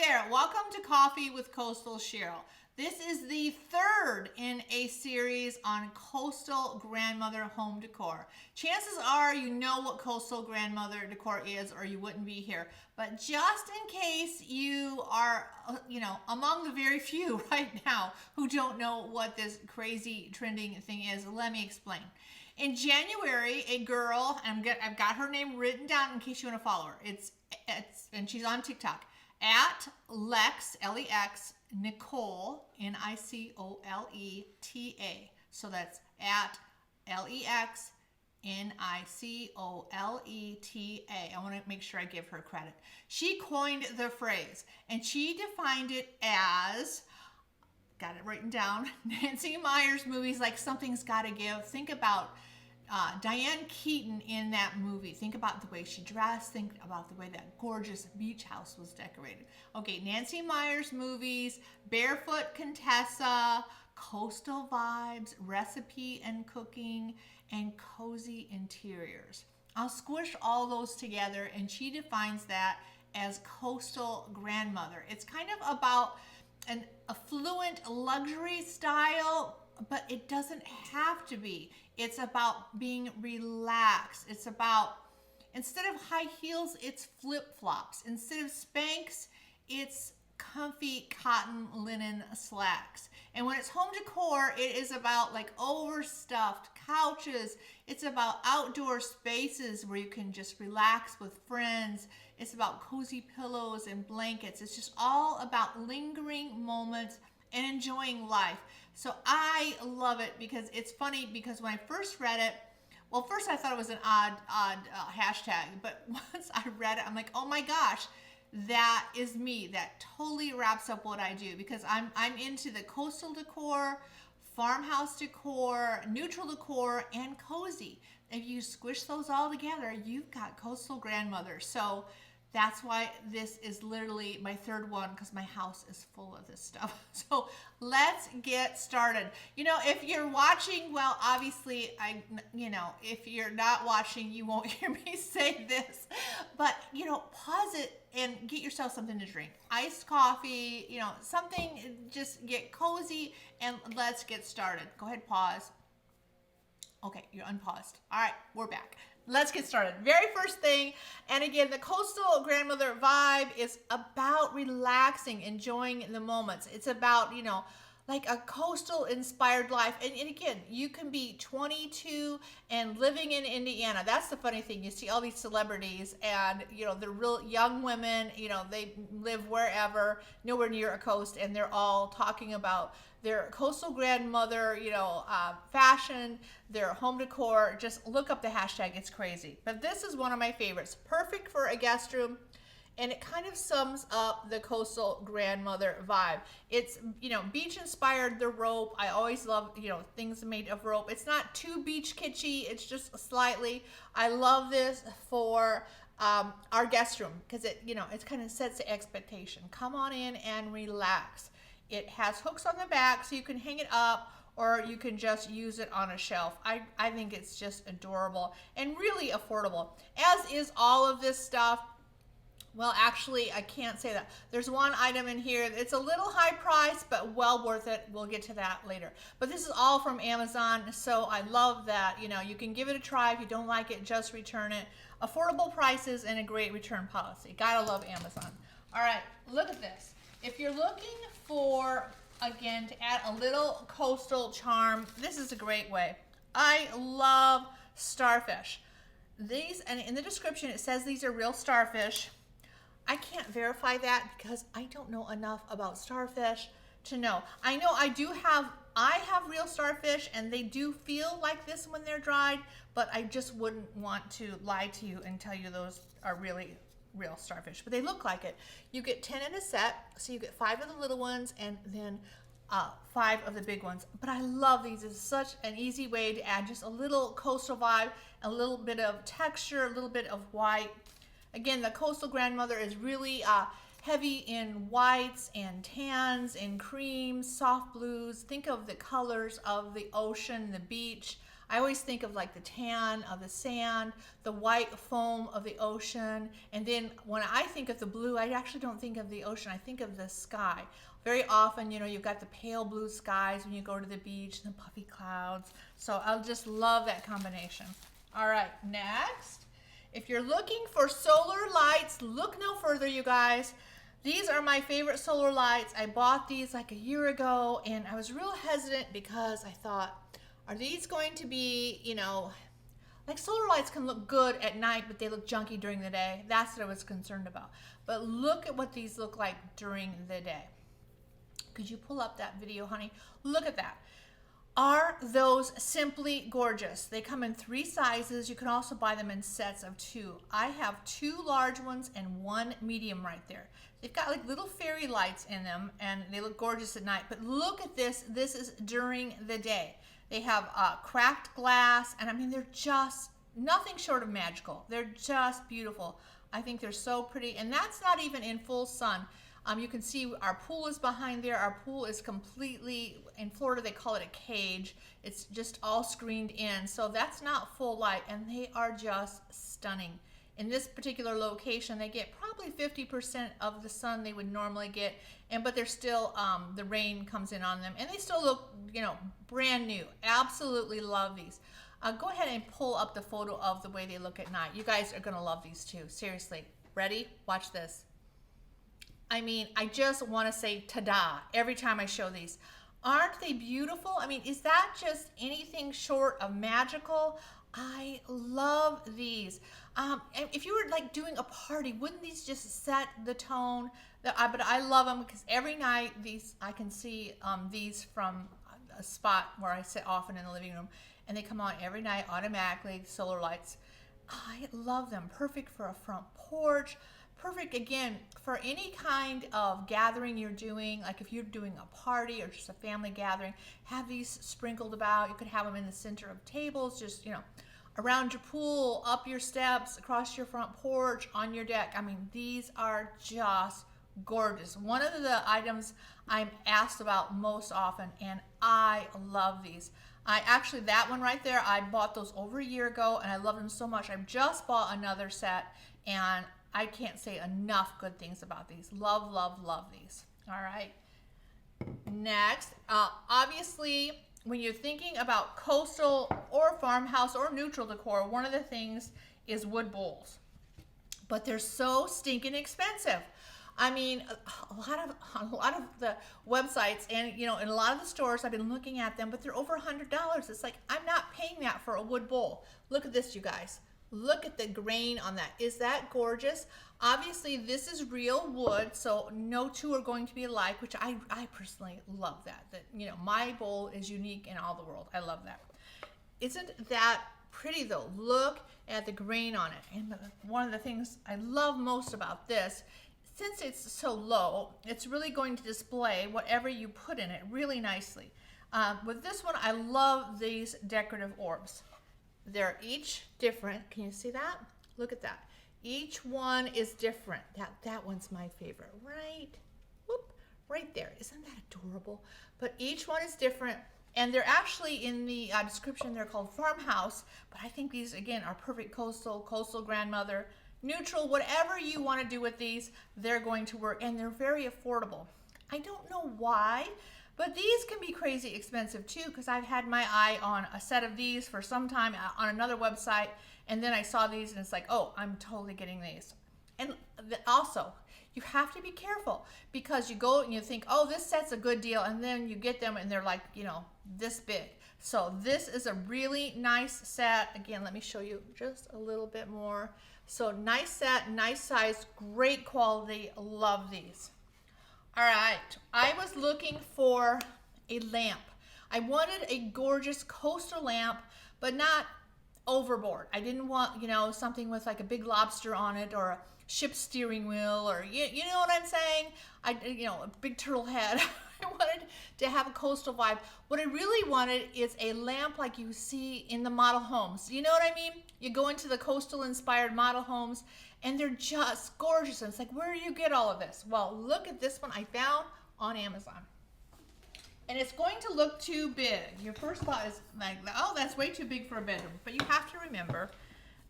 there, welcome to Coffee with Coastal Cheryl. This is the third in a series on coastal grandmother home decor. Chances are you know what coastal grandmother decor is or you wouldn't be here. But just in case you are, among the very few right now who don't know what this crazy trending thing is, let me explain. In January, a girl, and I've got her name written down in case you want to follow her. And she's on TikTok. At Lex, L-E-X, Nicole, N-I-C-O-L-E-T-A. So that's at L-E-X, N-I-C-O-L-E-T-A. I want to make sure I give her credit. She coined the phrase, and she defined it as, got it written down, Nancy Meyers movies like Something's Gotta Give. Think about Diane Keaton in that movie. Think about the way she dressed. Think about the way that gorgeous beach house was decorated. Okay, Nancy Meyers movies, Barefoot Contessa, coastal vibes, recipe and cooking, and cozy interiors. I'll squish all those together, and she defines that as coastal grandmother. It's kind of about an affluent luxury style, but it doesn't have to be. It's about being relaxed. It's about, instead of high heels, it's flip-flops. Instead of Spanx, it's comfy cotton linen slacks. And when it's home decor, it is about like overstuffed couches. It's about outdoor spaces where you can just relax with friends. It's about cozy pillows and blankets. It's just all about lingering moments and enjoying life. So I love it because it's funny, because when I first read it, well, first I thought it was an odd hashtag, but once I read it, I'm like, oh my gosh, that is me. That totally wraps up what I do, because I'm into the coastal decor, farmhouse decor, neutral decor, and cozy. If you squish those all together, you've got coastal grandmother. So that's why this is literally my third one, because my house is full of this stuff. So let's get started. If you're watching, well, obviously, if you're not watching, you won't hear me say this. But, pause it and get yourself something to drink. Iced coffee, something, just get cozy, and let's get started. Go ahead, pause. Okay, you're unpaused. All right, we're back. Let's get started. Very first thing, and again, the coastal grandmother vibe is about relaxing, enjoying the moments. It's about, like a coastal inspired life. And again, you can be 22 and living in Indiana. That's the funny thing. You see all these celebrities, and they're real young women, they live wherever, nowhere near a coast, and they're all talking about their coastal grandmother, fashion, their home decor. Just look up the hashtag. It's crazy. But this is one of my favorites. Perfect for a guest room. And it kind of sums up the coastal grandmother vibe. It's, beach inspired, the rope. I always love, things made of rope. It's not too beach kitschy. It's just slightly. I love this for our guest room, because it kind of sets the expectation. Come on in and relax. It has hooks on the back so you can hang it up, or you can just use it on a shelf. I think it's just adorable and really affordable, as is all of this stuff. Well, actually, I can't say that. There's one item in here. It's a little high price, but well worth it. We'll get to that later. But this is all from Amazon, so I love that. You can give it a try. If you don't like it, just return it. Affordable prices and a great return policy. Gotta love Amazon. All right, look at this. If you're looking for, again, to add a little coastal charm, this is a great way. I love Starfish. These, and in the description, it says these are real starfish. I can't verify that because I don't know enough about starfish to know. I know I have real starfish, and they do feel like this when they're dried, but I just wouldn't want to lie to you and tell you those are really real starfish, but they look like it. You get 10 in a set, so you get 5 of the little ones and then 5 of the big ones. But I love these. It's such an easy way to add just a little coastal vibe, a little bit of texture, a little bit of white. Again, the coastal grandmother is really heavy in whites and tans and creams, soft blues. Think of the colors of the ocean, the beach. I always think of like the tan of the sand, the white foam of the ocean, and then when I think of the blue, I actually don't think of the ocean, I think of the sky. Very often, you know, you've got the pale blue skies when you go to the beach, and the puffy clouds. So I'll just love that combination. All right, next. If you're looking for solar lights, look no further, you guys. These are my favorite solar lights. I bought these like a year ago, and I was real hesitant because I thought, are these going to be, you know, like solar lights can look good at night, but they look junky during the day. That's what I was concerned about. But look at what these look like during the day. Could you pull up that video, honey? Look at that. Are those simply gorgeous? They come in 3 sizes. You can also buy them in sets of 2. I have 2 large ones and 1 medium right there. They've got like little fairy lights in them, and they look gorgeous at night. But look at this. This is during the day. They have cracked glass, and I mean, they're just nothing short of magical. They're just beautiful. I think they're so pretty, and that's not even in full sun. You can see our pool is behind there. Our pool is completely, in Florida they call it a cage. It's just all screened in. So that's not full light, and they are just stunning. In this particular location, they get probably 50% of the sun they would normally get, but they're still, the rain comes in on them, and they still look, you know, brand new. Absolutely love these. Go ahead and pull up the photo of the way they look at night. You guys are gonna love these too, seriously. Ready? Watch this. I mean, I just want to say ta-da every time I show these. Aren't they beautiful? I mean, is that just anything short of magical? I love these. If you were like doing a party, wouldn't these just set the tone? But I love them because every night I can see these from a spot where I sit often in the living room, and they come on every night automatically, solar lights. I love them. Perfect for a front porch. Perfect, again, for any kind of gathering you're doing, like if you're doing a party or just a family gathering, have these sprinkled about. You could have them in the center of tables, just, you know, around your pool, up your steps, across your front porch, on your deck. I mean, these are just gorgeous. One of the items I'm asked about most often, and I love these. That one right there, I bought those over a year ago, and I love them so much. I've just bought another set, and I can't say enough good things about these. Love, love, love these. All right. Next, obviously, when you're thinking about coastal or farmhouse or neutral decor, one of the things is wood bowls. But they're so stinking expensive. I mean, a lot of the websites and, you know, in a lot of the stores, I've been looking at them, but they're over $100. It's like, I'm not paying that for a wood bowl. Look at this, you guys. Look at the grain on that. Is that gorgeous? Obviously, this is real wood, so no 2 are going to be alike, which I personally love that. That, you know, my bowl is unique in all the world. I love that. Isn't that pretty though? Look at the grain on it. And one of the things I love most about this, since it's so low, it's really going to display whatever you put in it really nicely. With this one, I love these decorative orbs. They're each different. Can you see that? Look at that. Each one is different. That one's my favorite. Right there. Isn't that adorable? But each one is different, and they're actually in the description. They're called farmhouse, but I think these again are perfect coastal grandmother, neutral, whatever you want to do with these. They're going to work, and they're very affordable. I don't know why, but these can be crazy expensive too, because I've had my eye on a set of these for some time on another website, and then I saw these and it's like, oh, I'm totally getting these. And also, you have to be careful, because you go and you think, oh, this set's a good deal, and then you get them and they're like, you know, this big. So this is a really nice set. Again, let me show you just a little bit more. So nice set, nice size, great quality. Love these. All right, I was looking for a lamp. I wanted a gorgeous coastal lamp, but not overboard. I didn't want, you know, something with like a big lobster on it, or a ship steering wheel, or you know what I'm saying? You know, a big turtle head. I wanted to have a coastal vibe. What I really wanted is a lamp like you see in the model homes. You know what I mean? You go into the coastal inspired model homes, and they're just gorgeous. And it's like, where do you get all of this? Well, look at this one I found on Amazon. And it's going to look too big. Your first thought is like, oh, that's way too big for a bedroom. But you have to remember,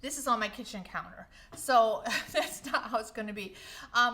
this is on my kitchen counter. So that's not how it's gonna be.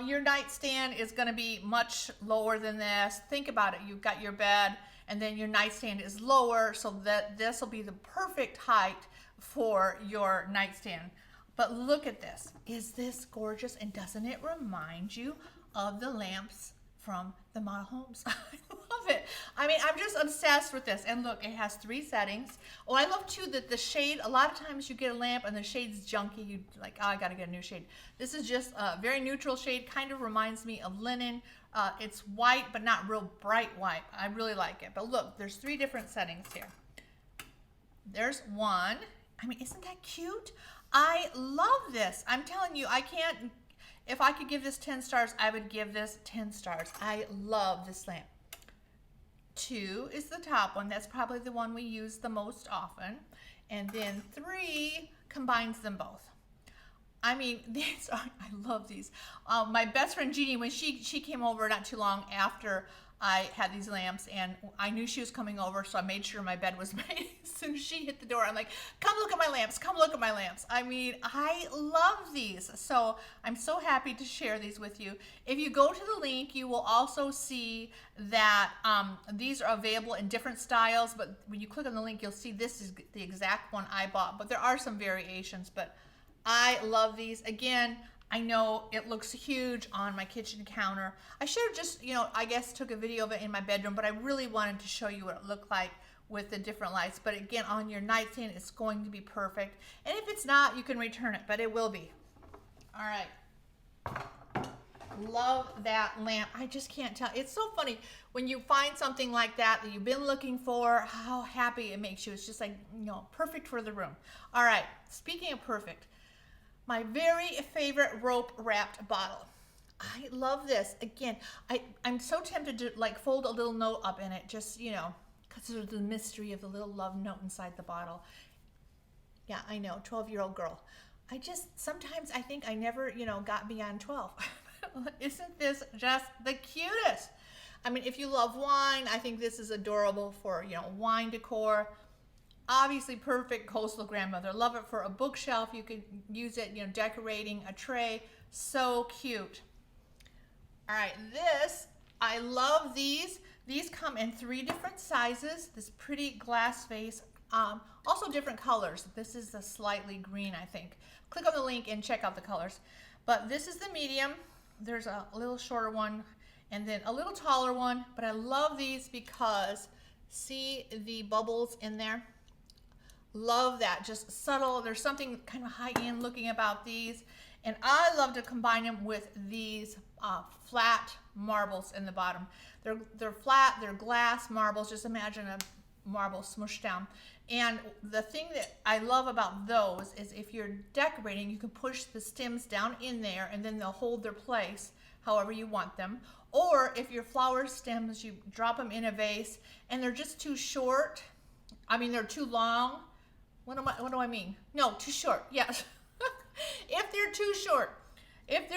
Your nightstand is gonna be much lower than this. Think about it, you've got your bed and then your nightstand is lower, so that this will be the perfect height for your nightstand. But look at this. Is this gorgeous? And doesn't it remind you of the lamps from the model homes? I love it. I mean, I'm just obsessed with this. And look, it has 3 settings. Oh, I love too that the shade, a lot of times you get a lamp and the shade's junky. You like, oh, I gotta get a new shade. This is just a very neutral shade, kind of reminds me of linen. It's white, but not real bright white. I really like it. But look, there's 3 different settings here. There's one. I mean, isn't that cute? I love this. I'm telling you, I can't, if I could give this 10 stars, I would give this 10 stars. I love this lamp. 2 is the top one. That's probably the one we use the most often. And then 3 combines them both. I mean, these are, I love these. My best friend Jeannie, when she came over not too long after I had these lamps, and I knew she was coming over, so I made sure my bed was made. As soon as she hit the door, I'm like, come look at my lamps, come look at my lamps. I mean, I love these. So I'm so happy to share these with you. If you go to the link, you will also see that these are available in different styles, but when you click on the link, you'll see this is the exact one I bought, but there are some variations, but I love these. Again, I know it looks huge on my kitchen counter. I should have just, you know, I guess took a video of it in my bedroom, but I really wanted to show you what it looked like with the different lights. But again, on your nightstand, it's going to be perfect. And if it's not, you can return it, but it will be. All right. Love that lamp. I just can't tell. It's so funny when you find something like that that you've been looking for, how happy it makes you. It's just like, you know, perfect for the room. All right. Speaking of perfect, my very favorite rope wrapped bottle. I love this. Again, I'm so tempted to like fold a little note up in it, just, you know, because of the mystery of the little love note inside the bottle. Yeah, I know, 12-year-old girl. Sometimes I think I never, you know, got beyond 12. Isn't this just the cutest? I mean, if you love wine, I think this is adorable for, you know, wine decor. Obviously perfect coastal grandmother. Love it for a bookshelf. You could use it, you know, decorating a tray. So cute. All right, this, I love these. These come in 3 different sizes. This pretty glass vase. Also different colors. This is the slightly green, I think. Click on the link and check out the colors. But this is the medium. There's a little shorter one and then a little taller one. But I love these because see the bubbles in there? Love that, just subtle. There's something kind of high-end looking about these. And I love to combine them with these flat marbles in the bottom. They're flat, they're glass marbles. Just imagine a marble smushed down. And the thing that I love about those is if you're decorating, you can push the stems down in there and then they'll hold their place however you want them. Or if your flower stems, you drop them in a vase and they're just too short. I mean, they're too long. What do I mean? No, too short. Yes. If they're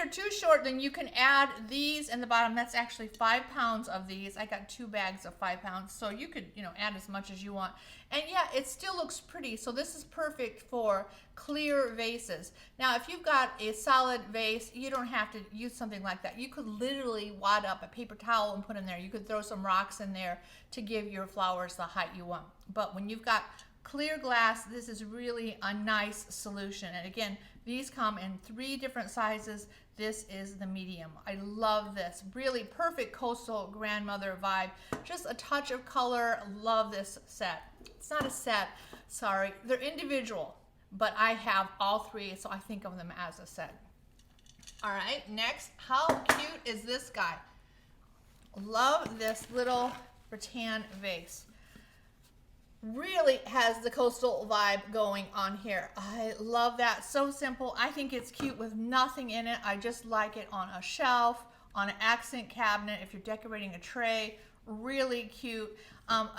too short, then you can add these in the bottom. That's actually 5 pounds of these. I got 2 bags of 5 pounds. So you could, you know, add as much as you want. And yeah, it still looks pretty. So this is perfect for clear vases. Now, if you've got a solid vase, you don't have to use something like that. You could literally wad up a paper towel and put in there. You could throw some rocks in there to give your flowers the height you want. But when you've got clear glass, this is really a nice solution. And again, these come in 3 different sizes. This is the medium. I love this. Really perfect coastal grandmother vibe. Just a touch of color. Love this set. It's not a set, sorry. They're individual, but I have all 3, so I think of them as a set. All right, next, how cute is this guy? Love this little rattan vase. Really has the coastal vibe going on here. I love that. So simple. I think it's cute with nothing in it. I just like it on a shelf, on an accent cabinet, if you're decorating a tray. Really cute.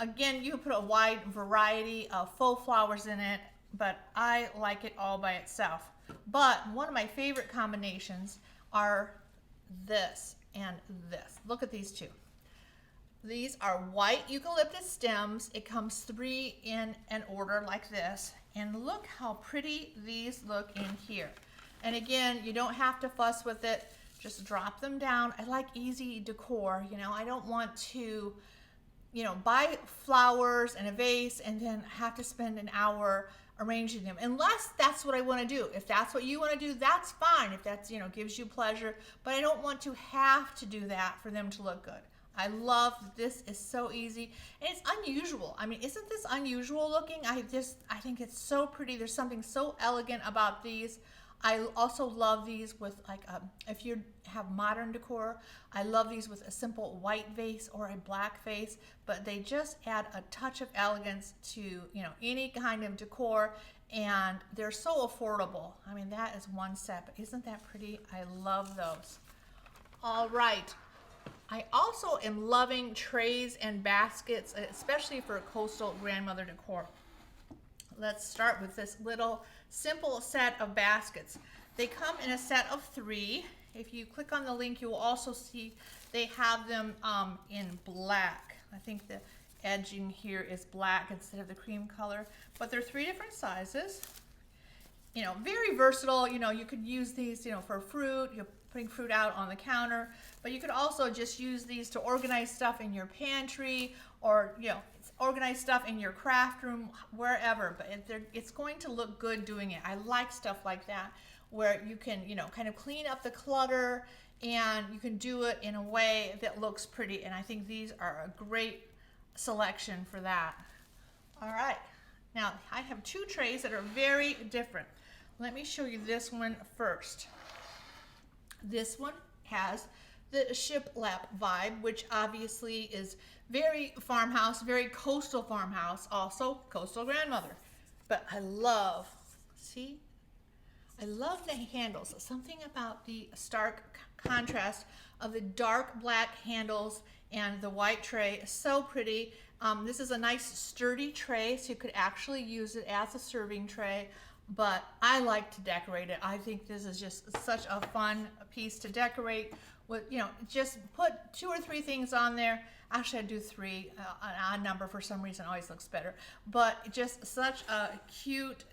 Again, you can put a wide variety of faux flowers in it, but I like it all by itself. But one of my favorite combinations are this and this. Look at these two. These are white eucalyptus stems. It comes 3 in an order like this. And look how pretty these look in here. And again, you don't have to fuss with it. Just drop them down. I like easy decor. You know, I don't want to, you know, buy flowers and a vase and then have to spend an hour arranging them, unless that's what I want to do. If that's what you want to do, that's fine. If that's, you know, gives you pleasure, but I don't want to have to do that for them to look good. I love that this is so easy and it's unusual. I mean, isn't this unusual looking? I think it's so pretty. There's something so elegant about these. I also love these with like, if you have modern decor, I love these with a simple white vase or a black vase, but they just add a touch of elegance to, you know, any kind of decor, and they're so affordable. I mean, that is one set, but isn't that pretty? I love those. All right. I also am loving trays and baskets, especially for coastal grandmother decor. Let's start with this little simple set of baskets. They come in a set of 3. If you click on the link, you will also see they have them in black. I think the edging here is black instead of the cream color, but they're 3 different sizes. You know, very versatile. You know, you could use these, you know, for fruit. You're putting fruit out on the counter, but you could also just use these to organize stuff in your pantry, or, you know, organize stuff in your craft room, wherever. But it's going to look good doing it. I like stuff like that, where you can, you know, kind of clean up the clutter, and you can do it in a way that looks pretty. And I think these are a great selection for that. All right, now I have 2 trays that are very different. Let me show you this one first. This one has the shiplap vibe, which obviously is very farmhouse, very coastal farmhouse, also coastal grandmother. But I love, see? I love the handles. Something about the stark contrast of the dark black handles and the white tray is so pretty. This is a nice sturdy tray, so you could actually use it as a serving tray, but I like to decorate it. I think this is just such a fun piece to decorate with, you know, just put 2 or 3 things on there. Actually, I do 3. An odd number for some reason always looks better, but just such a cute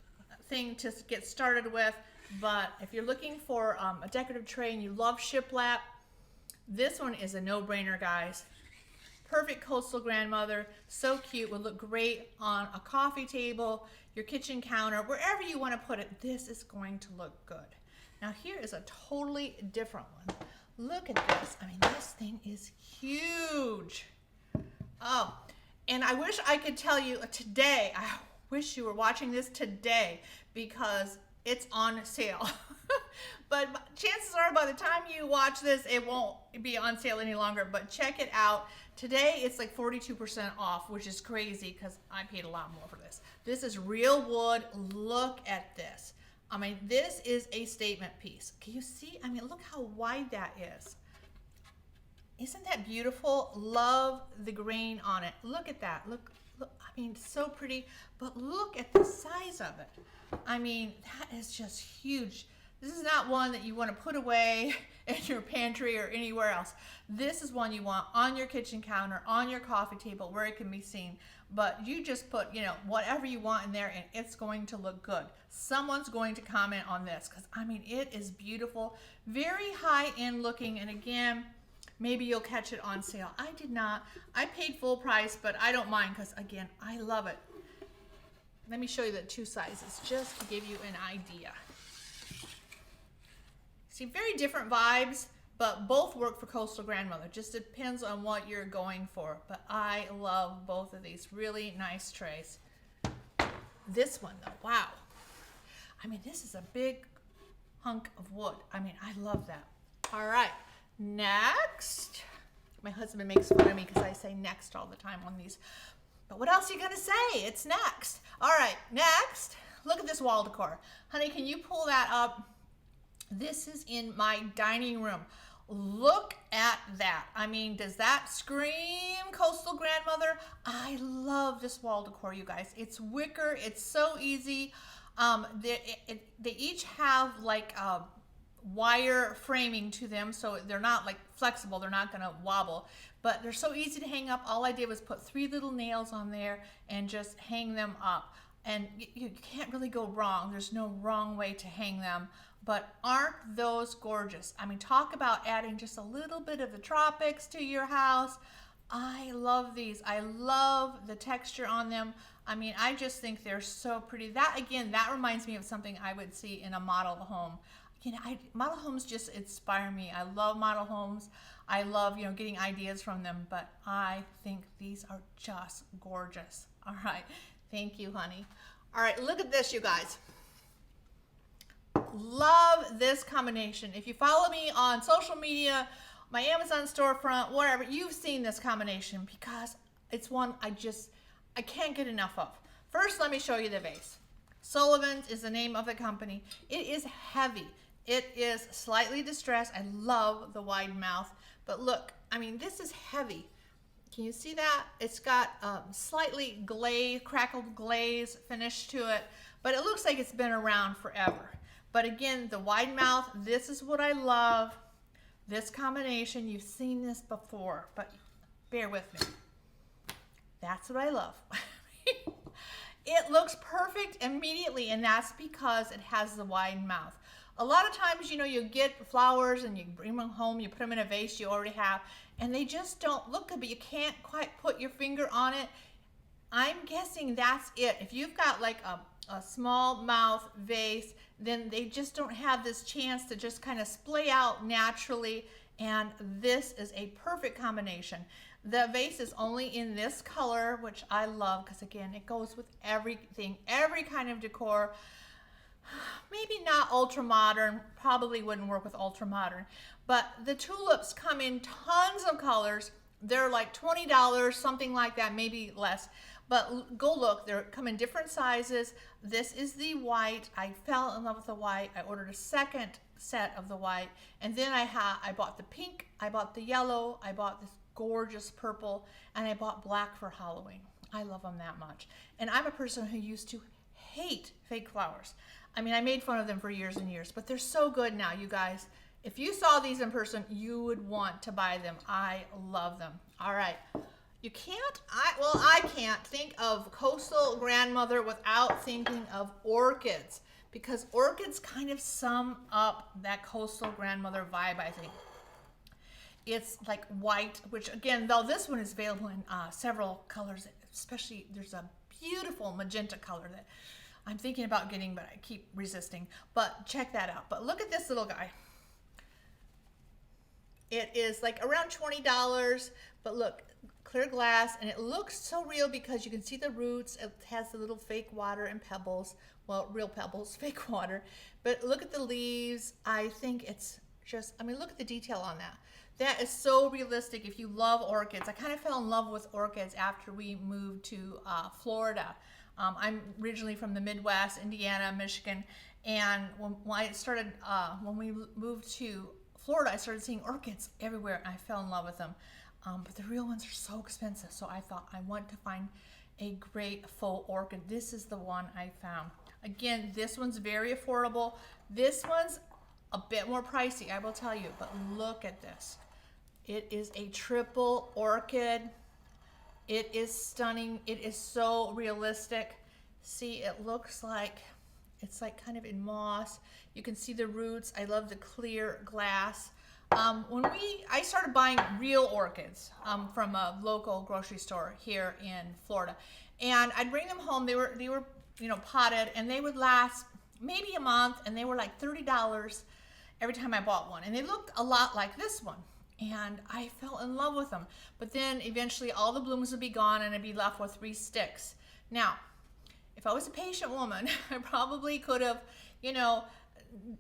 thing to get started with. But if you're looking for a decorative tray and you love shiplap, this one is a no-brainer, guys. Perfect coastal grandmother, so cute, would look great on a coffee table, your kitchen counter, wherever you want to put it. This is going to look good. Now here is a totally different one. Look at this. I mean, this thing is huge. Oh, and I wish I could tell you today, I wish you were watching this today, because it's on sale. But chances are by the time you watch this, it won't be on sale any longer. But check it out. Today, it's like 42% off, which is crazy because I paid a lot more for this. This is real wood. Look at this. I mean, this is a statement piece. Can you see? I mean, look how wide that is. Isn't that beautiful? Love the grain on it. Look at that. Look, I mean, so pretty, but look at the size of it. I mean, that is just huge. This is not one that you want to put away in your pantry or anywhere else. This is one you want on your kitchen counter, on your coffee table, where it can be seen. But you just put, you know, whatever you want in there, and it's going to look good. Someone's going to comment on this, because I mean, it is beautiful, very high-end looking, and again, maybe you'll catch it on sale. I did not. I paid full price, but I don't mind, because again, I love it. Let me show you the 2 sizes just to give you an idea. See, very different vibes, but both work for coastal grandmother. Just depends on what you're going for. But I love both of these really nice trays. This one though, wow. I mean, this is a big hunk of wood. I mean, I love that. All right, next. My husband makes fun of me because I say next all the time on these. But what else are you gonna say? It's next. All right, next. Look at this wall decor. Honey, can you pull that up? This is in my dining room. Look at that. I mean, does that scream coastal grandmother? I love this wall decor, you guys. It's wicker. It's so easy. They each have like wire framing to them, so they're not like flexible, they're not gonna wobble, but they're so easy to hang up. All I did was put 3 little nails on there and just hang them up, and you can't really go wrong. There's no wrong way to hang them. But aren't those gorgeous? I mean, talk about adding just a little bit of the tropics to your house. I love these. I love the texture on them. I mean, I just think they're so pretty. That, again, that reminds me of something I would see in a model home. You know, model homes just inspire me. I love model homes. I love, you know, getting ideas from them, but I think these are just gorgeous. All right. Thank you, honey. All right, look at this, you guys. Love this combination. If you follow me on social media, my Amazon storefront, whatever, you've seen this combination because it's one I can't get enough of. First, let me show you the vase. Sullivan's is the name of the company. It is heavy. It is slightly distressed. I love the wide mouth, but look, I mean, this is heavy. Can you see that? It's got slightly crackled glaze finish to it, but it looks like it's been around forever. But again, the wide mouth, this is what I love. This combination, you've seen this before, but bear with me. That's what I love. It looks perfect immediately, and that's because it has the wide mouth. A lot of times, you know, you get flowers and you bring them home, you put them in a vase you already have, and they just don't look good, but you can't quite put your finger on it. I'm guessing that's it. If you've got like a small mouth vase, then they just don't have this chance to just kind of splay out naturally, and this is a perfect combination. The vase is only in this color, which I love because, again, it goes with everything, every kind of decor. Maybe not ultra modern, probably wouldn't work with ultra modern, but the tulips come in tons of colors. They're like $20, something like that, maybe less. But go look, they come in different sizes. This is the white. I fell in love with the white. I ordered a second set of the white, and then I bought the pink, I bought the yellow, I bought this gorgeous purple, and I bought black for Halloween. I love them that much. And I'm a person who used to hate fake flowers. I mean, I made fun of them for years and years, but they're so good now, you guys. If you saw these in person, you would want to buy them. I love them. All right. You can't, I can't think of coastal grandmother without thinking of orchids, because orchids kind of sum up that coastal grandmother vibe, I think. It's like white, which again, though this one is available in several colors, especially there's a beautiful magenta color that I'm thinking about getting, but I keep resisting. But check that out. But look at this little guy. It is like around $20, but look, clear glass, and it looks so real because you can see the roots. It has the little fake water and pebbles. Well, real pebbles, fake water. But look at the leaves. I think it's just, I mean, look at the detail on that. That is so realistic if you love orchids. I kind of fell in love with orchids after we moved to Florida. I'm originally from the Midwest, Indiana, Michigan, and when we moved to Florida, I started seeing orchids everywhere, and I fell in love with them. But the real ones are so expensive, so I thought I want to find a great faux orchid. This is the one I found. Again, this one's very affordable. This one's a bit more pricey, I will tell you, but look at this. It is a triple orchid. It is stunning. It is so realistic. See, it looks like it's like kind of in moss. You can see the roots. I love the clear glass. I started buying real orchids from a local grocery store here in Florida, and I'd bring them home. They were potted, and they would last maybe a month, and they were like $30 every time I bought one, and they looked a lot like this one, and I fell in love with them. But then eventually all the blooms would be gone, and I'd be left with 3 sticks. Now, if I was a patient woman, I probably could have,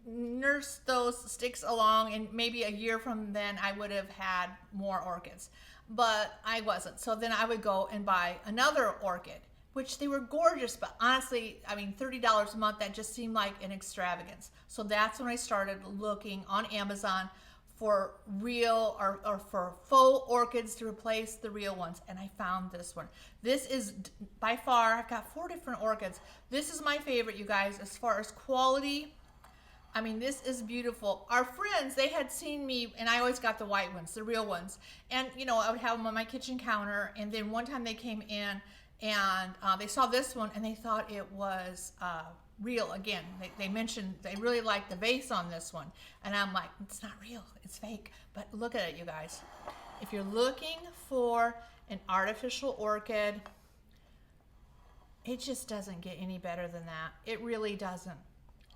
nursed those sticks along, and maybe a year from then I would have had more orchids, but I wasn't. So then I would go and buy another orchid, which they were gorgeous, but honestly, I mean, $30 a month, that just seemed like an extravagance. So that's when I started looking on Amazon for real or for faux orchids to replace the real ones, and I found this one. This is by far, I've got 4 different orchids. This is my favorite, you guys, as far as quality. I mean, this is beautiful. Our friends, they had seen me, and I always got the white ones, the real ones. And, you know, I would have them on my kitchen counter. And then one time they came in and they saw this one and they thought it was real again. They mentioned they really liked the vase on this one. And I'm like, it's not real, it's fake. But look at it, you guys. If you're looking for an artificial orchid, it just doesn't get any better than that. It really doesn't.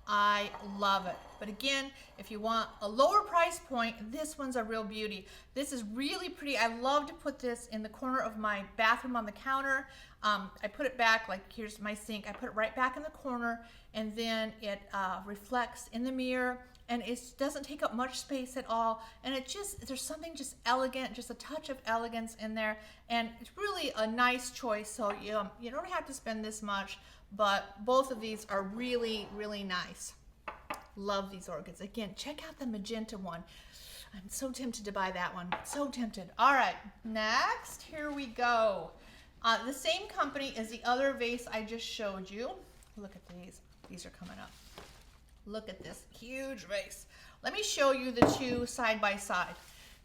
I love it. But again, if you want a lower price point, this one's a real beauty. This is really pretty. I love to put this in the corner of my bathroom on the counter. I put it back, like here's my sink. I put it right back in the corner, and then it reflects in the mirror, and it doesn't take up much space at all. And it just, there's something just elegant, just a touch of elegance in there. And it's really a nice choice. So you don't have to spend this much. But both of these are really, really nice. Love these orchids. Again, check out the magenta one. I'm so tempted to buy that one. So tempted. All right, next, here we go. The same company as the other vase I just showed you. Look at these. These are coming up. Look at this huge vase. Let me show you the two side by side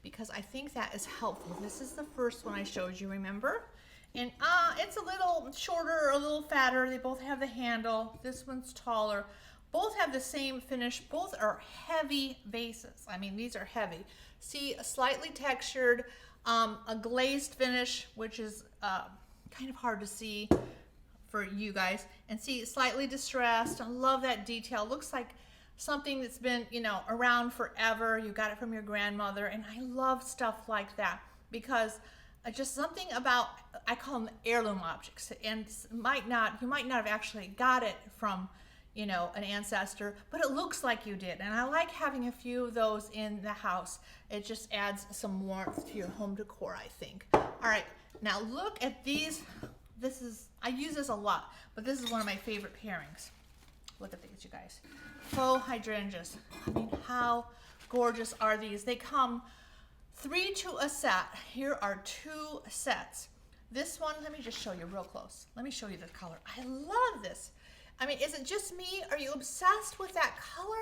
because I think that is helpful. This is the first one I showed you, remember? And it's a little shorter, a little fatter. They both have the handle. This one's taller. Both have the same finish. Both are heavy vases. I mean, these are heavy. See, a slightly textured, a glazed finish, which is kind of hard to see for you guys. And see, slightly distressed. I love that detail. Looks like something that's been, you know, around forever. You got it from your grandmother. And I love stuff like that because just something about, I call them heirloom objects, and you might not have actually got it from, you know, an ancestor, but it looks like you did. And I like having a few of those in the house. It just adds some warmth to your home decor, I think. All right, now look at these. I use this a lot, but this is one of my favorite pairings. Look at these, you guys. Faux hydrangeas. I mean, how gorgeous are these? They come 3 to a set. Here are 2 sets. This one, let me just show you real close. Let me show you the color. I love this. I mean, is it just me? Are you obsessed with that color?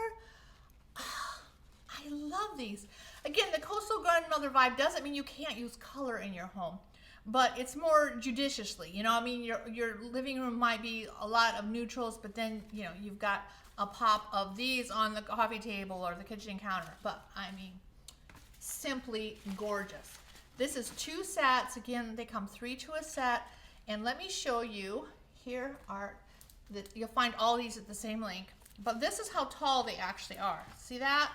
Oh, I love these. Again, the coastal grandmother vibe doesn't mean you can't use color in your home, but it's more judiciously. You know, I mean, your living room might be a lot of neutrals, but then, you know, you've got a pop of these on the coffee table or the kitchen counter. But I mean, simply gorgeous. This is 2 sets. Again, they come 3 to a set. And let me show you. Here are you'll find all these at the same link. But this is how tall they actually are. See that?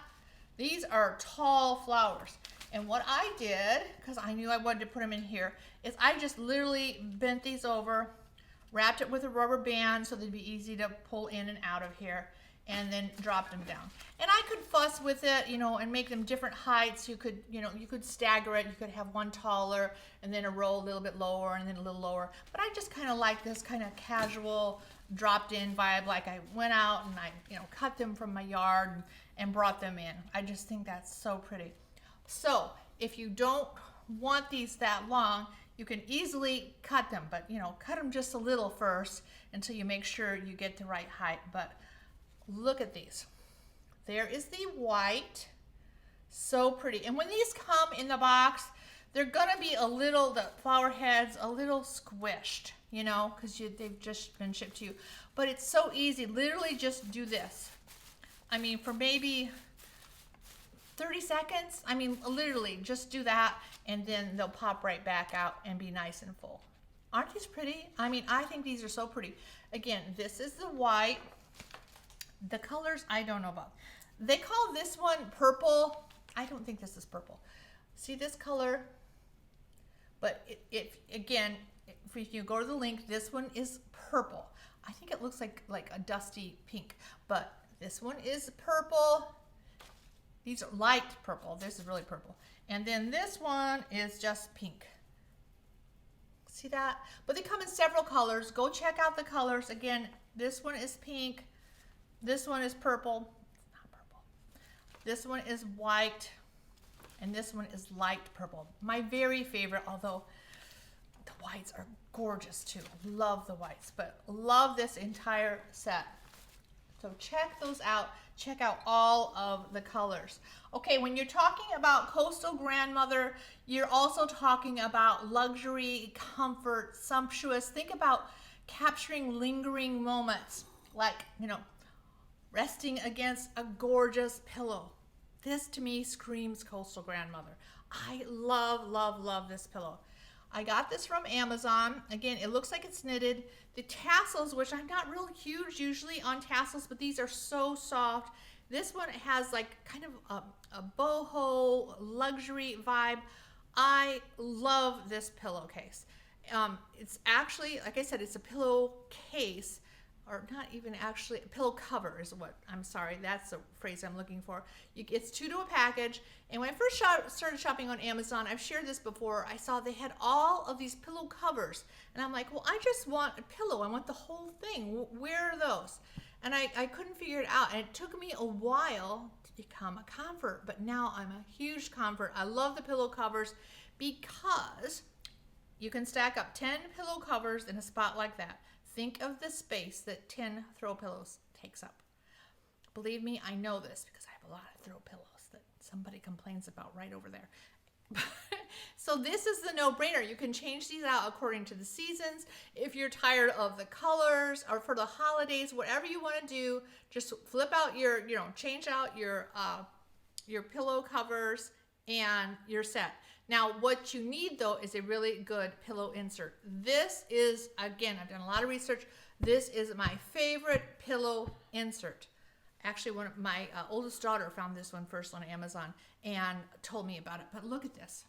These are tall flowers. And what I did, because I knew I wanted to put them in here, is I just literally bent these over, wrapped it with a rubber band so they'd be easy to pull in and out of here, and then dropped them down. And I could fuss with it, you know, and make them different heights. You could, you know, you could stagger it. You could have one taller and then a row a little bit lower and then a little lower. But I just kind of like this kind of casual dropped in vibe. Like I went out and I, you know, cut them from my yard and brought them in. I just think that's so pretty. So if you don't want these that long, you can easily cut them, but you know, cut them just a little first until you make sure you get the right height. But look at these. There is the white. So pretty. And when these come in the box, they're gonna be a little, the flower heads, a little squished, you know, because they've just been shipped to you. But it's so easy. Literally just do this. I mean, for maybe 30 seconds. I mean, literally just do that and then they'll pop right back out and be nice and full. Aren't these pretty? I mean, I think these are so pretty. Again, this is the white. The colors, I don't know about. They call this one purple. I don't think this is purple. See this color? But again, if you go to the link, this one is purple. I think it looks like a dusty pink, but this one is purple. These are light purple. This is really purple. And then this one is just pink. See that? But they come in several colors. Go check out the colors. Again, this one is pink. This one is purple. Not purple. This one is white. And this one is light purple. My very favorite, although the whites are gorgeous too. Love the whites, but love this entire set. So check those out. Check out all of the colors. Okay, when you're talking about coastal grandmother, you're also talking about luxury, comfort, sumptuous. Think about capturing lingering moments, like, resting against a gorgeous pillow. This to me screams coastal grandmother. I love, love, love this pillow. I got this from Amazon. Again, it looks like it's knitted. The tassels, which I'm not real huge usually on tassels, but these are so soft. This one has like kind of a boho luxury vibe. I love this pillowcase. It's actually, like I said, it's a pillowcase, or not even actually, a pillow cover is what, I'm sorry, that's the phrase I'm looking for. It's 2 to a package. And when I first started shopping on Amazon, I've shared this before, I saw they had all of these pillow covers. And I'm like, well, I just want a pillow. I want the whole thing. Where are those? And I couldn't figure it out. And it took me a while to become a comfort, but now I'm a huge comfort. I love the pillow covers because you can stack up 10 pillow covers in a spot like that. Think of the space that 10 throw pillows takes up. Believe me, I know this because I have a lot of throw pillows that somebody complains about right over there. So this is the no-brainer. You can change these out according to the seasons. If you're tired of the colors, or for the holidays, whatever you want to do, just flip out your, change out your pillow covers and you're set. Now, what you need though is a really good pillow insert. This is, again, I've done a lot of research. This is my favorite pillow insert. Actually, one of my oldest daughter found this one first on Amazon and told me about it. But look at this.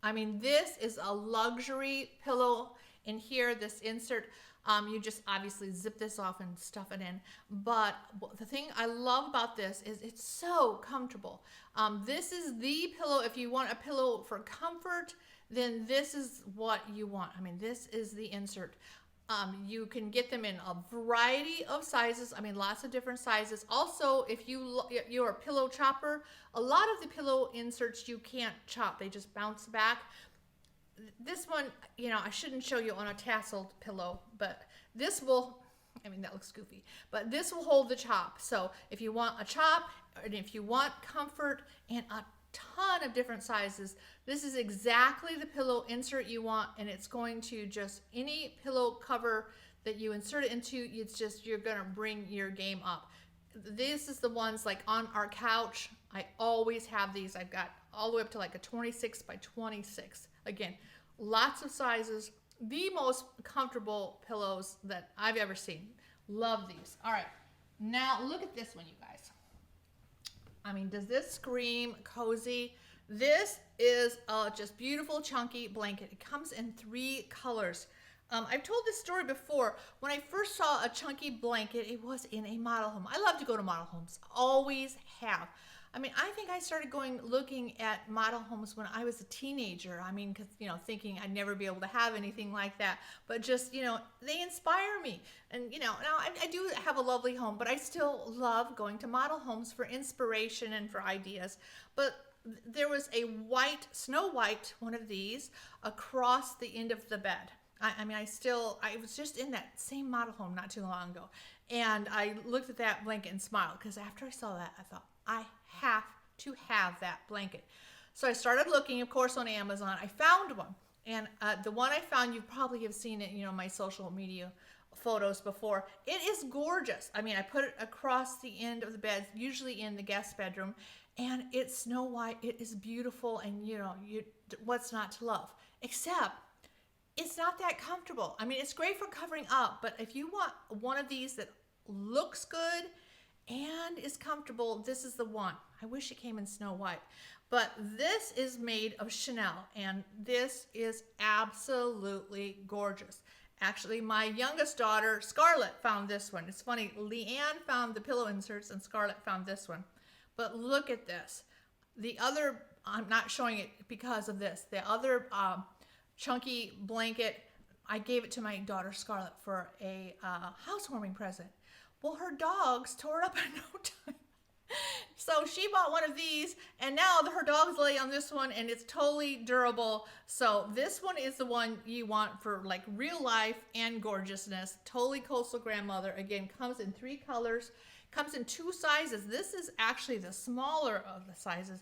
I mean, this is a luxury pillow in here, this insert. You just obviously zip this off and stuff it in. But the thing I love about this is it's so comfortable. This is the pillow. If you want a pillow for comfort, then this is what you want. I mean, this is the insert. You can get them in a variety of sizes. I mean, lots of different sizes. Also, if you're a pillow chopper, a lot of the pillow inserts you can't chop. They just bounce back. This one, I shouldn't show you on a tasseled pillow, but this will, that looks goofy, but this will hold the chop. So if you want a chop, and if you want comfort and a ton of different sizes, this is exactly the pillow insert you want, and it's going to just, any pillow cover that you insert it into, you're gonna bring your game up. This is the ones like on our couch. I always have these. I've got all the way up to like a 26 by 26. Again, lots of sizes, the most comfortable pillows that I've ever seen. Love these. All right, now look at this one, you guys. I mean, does this scream cozy? This is a just beautiful chunky blanket. It comes in 3 colors. I've told this story before. When I first saw a chunky blanket, it was in a model home. I love to go to model homes, always have. I mean, I think I started looking at model homes when I was a teenager. I mean, because, thinking I'd never be able to have anything like that. But just, they inspire me. And, now I do have a lovely home, but I still love going to model homes for inspiration and for ideas. But there was a Snow White, one of these, across the end of the bed. I was just in that same model home not too long ago. And I looked at that blanket and smiled, because after I saw that, I thought, I have to have that blanket. So I started looking, of course, on Amazon. I found one. And the one I found, you probably have seen it, my social media photos before. It is gorgeous. I mean, I put it across the end of the bed, usually in the guest bedroom. And it's Snow White. It is beautiful. And, what's not to love? Except, it's not that comfortable. I mean, it's great for covering up, but if you want one of these that looks good and is comfortable, this is the one. I wish it came in Snow White, but this is made of Chanel, and this is absolutely gorgeous. Actually, my youngest daughter, Scarlett, found this one. It's funny, Leanne found the pillow inserts and Scarlett found this one. But look at this. The other, I'm not showing it because of this. The other chunky blanket, I gave it to my daughter Scarlett for a housewarming present. Well, her dogs tore it up in no time. So she bought one of these, and now her dog's laying on this one, and it's totally durable. So this one is the one you want for like real life and gorgeousness. Totally coastal grandmother. Again, comes in 3 colors, comes in 2 sizes. This is actually the smaller of the sizes.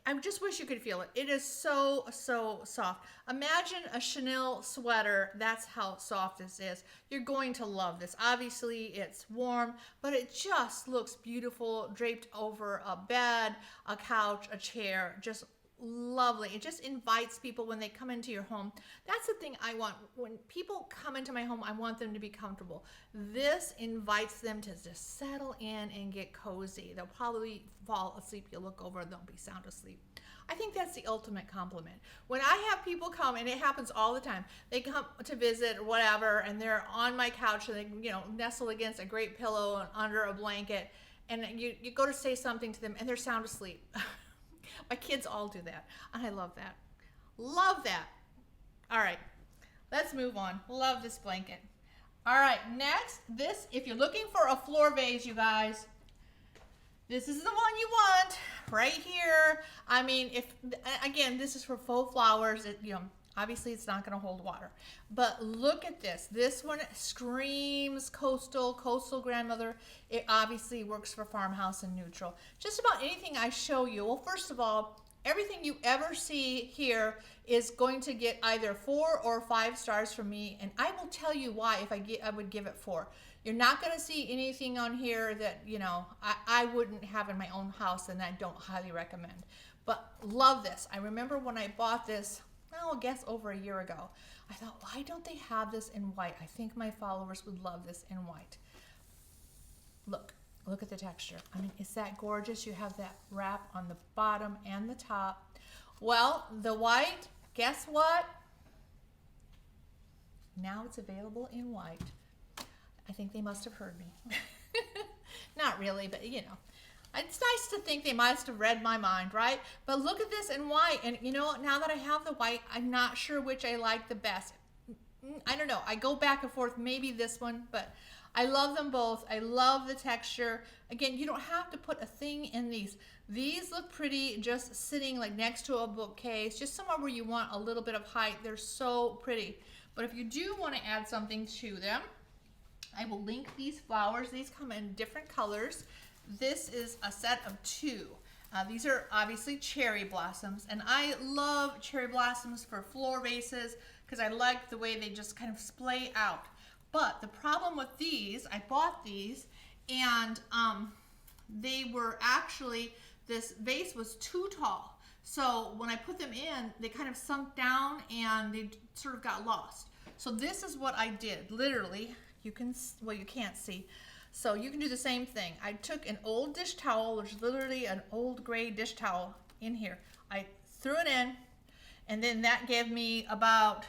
I just wish you could feel it. It is so, so soft. Imagine a chenille sweater. That's how soft this is. You're going to love this. Obviously, it's warm, but it just looks beautiful, draped over a bed, a couch, a chair. Just lovely. It just invites people when they come into your home. That's the thing I want. When people come into my home, I want them to be comfortable. This invites them to just settle in and get cozy. They'll probably fall asleep. You'll look over and they'll be sound asleep. I think that's the ultimate compliment. When I have people come, and it happens all the time, they come to visit or whatever, and they're on my couch and they, nestle against a great pillow and under a blanket, and you go to say something to them and they're sound asleep. My kids all do that, and I love that. Love that. All right, let's move on. Love this blanket. All right, next, this, if you're looking for a floor vase, you guys, this is the one you want right here. I mean, again, this is for faux flowers. Obviously it's not going to hold water, but look at this. This one screams coastal grandmother. It obviously works for farmhouse and neutral. Just about anything I show you. Well, first of all, everything you ever see here is going to get either 4 or 5 stars from me, and I will tell you why if I would give it 4. You're not going to see anything on here that, I wouldn't have in my own house, and I don't highly recommend. But love this. I remember when I bought this, I guess over a year ago, I thought, why don't they have this in white? I think my followers would love this in white. Look at the texture. I mean, is that gorgeous? You have that wrap on the bottom and the top. Well, the white, guess what? Now it's available in white. I think they must have heard me. Not really, but it's nice to think they must have read my mind, right? But look at this in white, and now that I have the white, I'm not sure which I like the best. I don't know. I go back and forth, maybe this one, but I love them both. I love the texture. Again, you don't have to put a thing in these. These look pretty just sitting like next to a bookcase, just somewhere where you want a little bit of height. They're so pretty. But if you do want to add something to them, I will link these flowers. These come in different colors. This is a set of 2. These are obviously cherry blossoms, and I love cherry blossoms for floor vases because I like the way they just kind of splay out. But the problem with these, I bought these, and they were actually, this vase was too tall. So when I put them in, they kind of sunk down and they sort of got lost. So this is what I did. Literally, you can't see. So you can do the same thing. I took an old dish towel, which is literally an old gray dish towel in here. I threw it in, and then that gave me about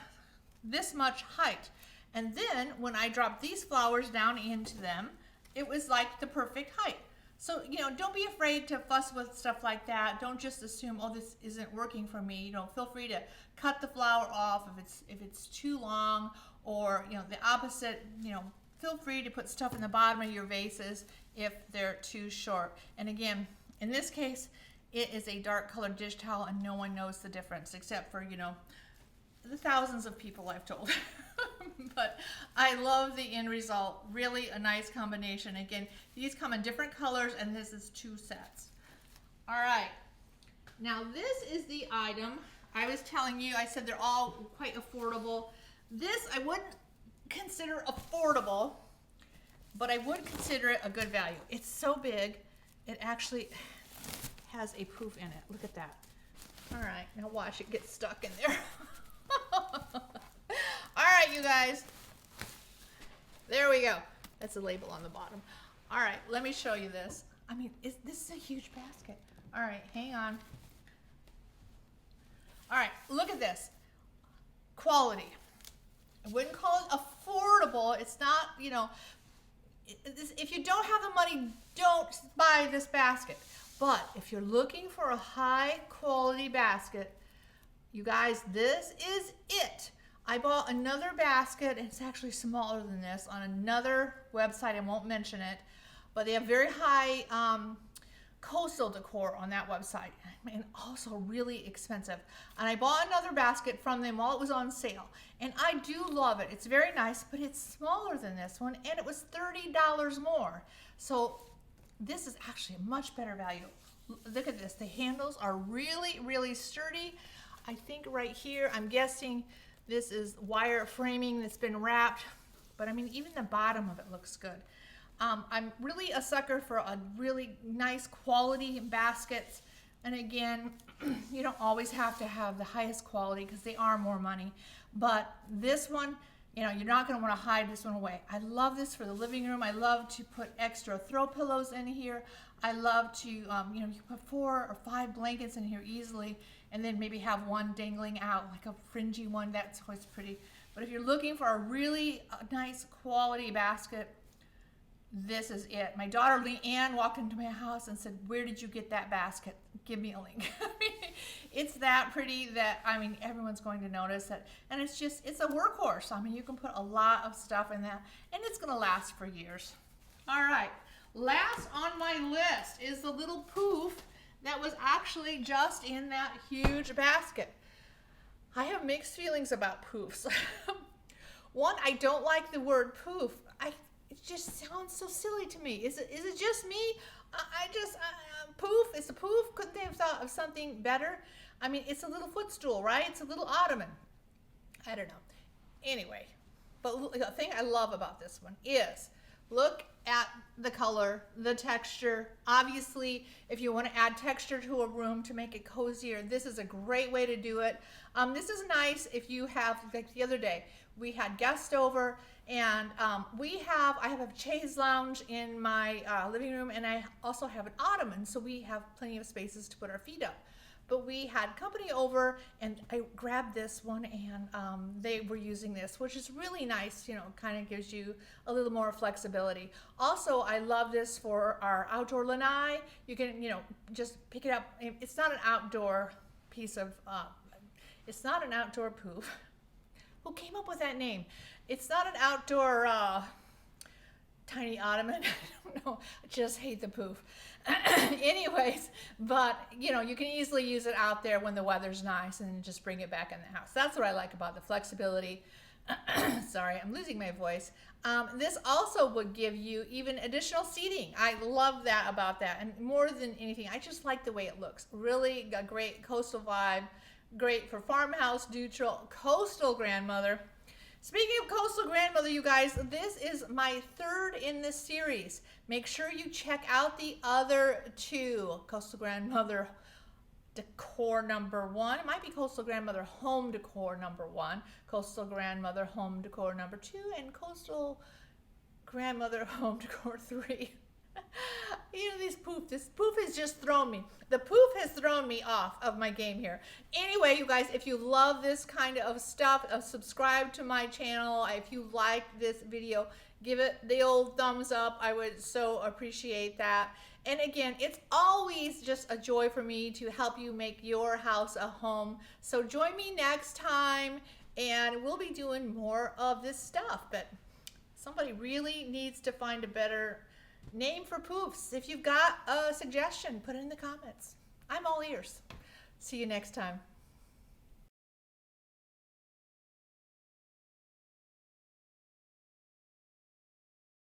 this much height. And then when I dropped these flowers down into them, it was like the perfect height. So, don't be afraid to fuss with stuff like that. Don't just assume, oh, this isn't working for me. Feel free to cut the flower off if it's too long, or, the opposite, feel free to put stuff in the bottom of your vases if they're too short. And again, in this case, it is a dark colored dish towel, and no one knows the difference except for, the thousands of people I've told. But I love the end result. Really a nice combination. Again, these come in different colors, and this is 2 sets. All right. Now this is the item I was telling you. I said they're all quite affordable. This I wouldn't consider affordable, but I would consider it a good value. It's so big, it actually has a poof in it. Look at that. All right, now watch it get stuck in there. All right, you guys. There we go. That's a label on the bottom. All right, let me show you this. I mean, this is a huge basket. All right, hang on. All right, look at this. Quality. I wouldn't call it affordable. It's not, if you don't have the money, don't buy this basket. But if you're looking for a high quality basket, you guys, this is it. I bought another basket, and it's actually smaller than this, on another website. I won't mention it, but they have very high Coastal Decor on that website, and also really expensive. And I bought another basket from them while it was on sale, and I do love it. It's very nice, but it's smaller than this one, and it was $30 more. So this is actually a much better value. Look at this. The handles are really, really sturdy. I think right here, I'm guessing this is wire framing that's been wrapped, but I mean, even the bottom of it looks good. I'm really a sucker for a really nice quality baskets. And again, you don't always have to have the highest quality because they are more money. But this one, you know, you're not going to want to hide this one away. I love this for the living room. I love to put extra throw pillows in here. I love to, you know, you can put 4 or 5 blankets in here easily, and then maybe have one dangling out, like a fringy one. That's always pretty. But if you're looking for a really nice quality basket, this is it. My daughter Leanne walked into my house and said, "Where did you get that basket? Give me a link." I mean, it's that pretty that, I mean, everyone's going to notice it. And it's just, it's a workhorse. I mean, you can put a lot of stuff in that, and it's going to last for years. All right. Last on my list is the little Poof that was actually just in that huge basket. I have mixed feelings about Poofs. One, I don't like the word poof. It just sounds so silly to me. Is it just me? Poof, it's a poof. Couldn't they have thought of something better? I mean, it's a little footstool, right? It's a little ottoman. I don't know. Anyway, but the thing I love about this one is, look at the color, the texture. Obviously, if you want to add texture to a room to make it cozier, this is a great way to do it. This is nice if you have, like the other day, we had guests over, and I have a chaise lounge in my living room, and I also have an ottoman, so we have plenty of spaces to put our feet up. But we had company over, and I grabbed this one, and they were using this, which is really nice. You know, kind of gives you a little more flexibility. Also, I love this for our outdoor lanai. You can, you know, just pick it up. It's not an outdoor piece of, it's not an outdoor poof. Who came up with that name? It's not an outdoor tiny ottoman. I don't know. I just hate the poof. Anyways, but you know, you can easily use it out there when the weather's nice and just bring it back in the house. That's what I like about the flexibility. Sorry, I'm losing my voice. This also would give you even additional seating. I love that about that. And more than anything, I just like the way it looks. Really a great coastal vibe. Great for farmhouse, neutral, coastal grandmother. Speaking of coastal grandmother, you guys, this is my 3rd in this series. Make sure you check out the other 2. Coastal grandmother decor number 1. It might be coastal grandmother home decor number 1. Coastal grandmother home decor number 2. And coastal grandmother home decor 3. You know, this poof has just thrown me. The poof has thrown me off of my game here. Anyway, you guys, if you love this kind of stuff, subscribe to my channel. If you liked this video, give it the old thumbs up. I would so appreciate that. And again, it's always just a joy for me to help you make your house a home. So join me next time, and we'll be doing more of this stuff. But somebody really needs to find a better name for poofs. If you've got a suggestion, put it in the comments. I'm all ears. See you next time.